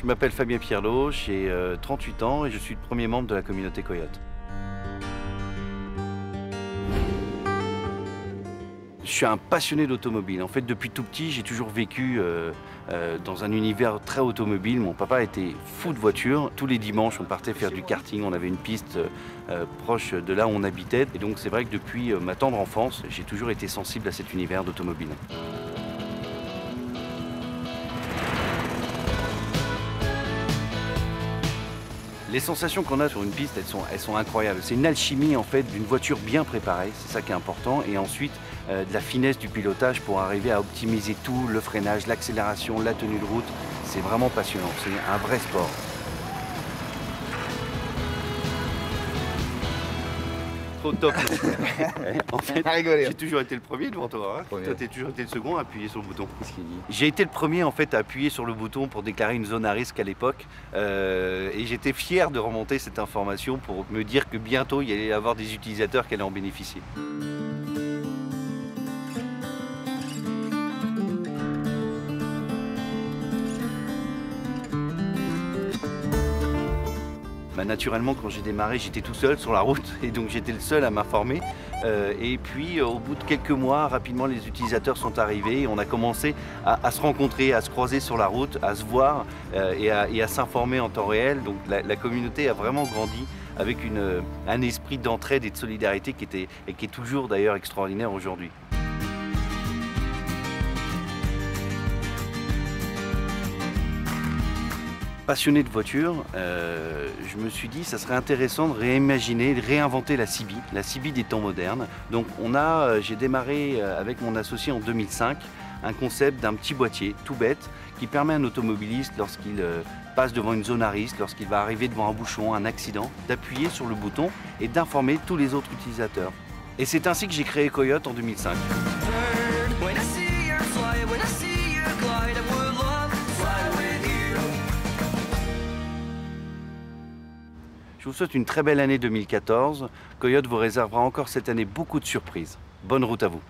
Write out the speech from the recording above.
Je m'appelle Fabien Pierlot, j'ai 38 ans et je suis le premier membre de la communauté Coyote. Je suis un passionné d'automobile. En fait, depuis tout petit, j'ai toujours vécu dans un univers très automobile. Mon papa était fou de voitures. Tous les dimanches, on partait faire du karting. On avait une piste proche de là où on habitait. Et donc, c'est vrai que depuis ma tendre enfance, j'ai toujours été sensible à cet univers d'automobile. Les sensations qu'on a sur une piste, elles sont incroyables. C'est une alchimie en fait d'une voiture bien préparée, c'est ça qui est important. Et ensuite, de la finesse du pilotage pour arriver à optimiser tout, le freinage, l'accélération, la tenue de route. C'est vraiment passionnant, c'est un vrai sport. Trop top. En fait, j'ai toujours été le premier devant toi. Hein. Toi, t'as toujours été le second à appuyer sur le bouton. Qu'est-ce qu'il dit? J'ai été le premier en fait à appuyer sur le bouton pour déclarer une zone à risque à l'époque. Et j'étais fier de remonter cette information pour me dire que bientôt il y allait y avoir des utilisateurs qui allaient en bénéficier. Naturellement, quand j'ai démarré, j'étais tout seul sur la route et donc j'étais le seul à m'informer. Et puis, au bout de quelques mois, rapidement, les utilisateurs sont arrivés et on a commencé à se rencontrer, à se croiser sur la route, à se voir et à s'informer en temps réel. Donc, la communauté a vraiment grandi avec un esprit d'entraide et de solidarité qui est toujours d'ailleurs extraordinaire aujourd'hui. Passionné de voiture, je me suis dit ça serait intéressant de réimaginer, de réinventer la CB des temps modernes. Donc j'ai démarré avec mon associé en 2005 un concept d'un petit boîtier tout bête qui permet à un automobiliste lorsqu'il passe devant une zone à risque, lorsqu'il va arriver devant un bouchon, un accident, d'appuyer sur le bouton et d'informer tous les autres utilisateurs. Et c'est ainsi que j'ai créé Coyote en 2005. Je vous souhaite une très belle année 2014. Coyote vous réservera encore cette année beaucoup de surprises. Bonne route à vous.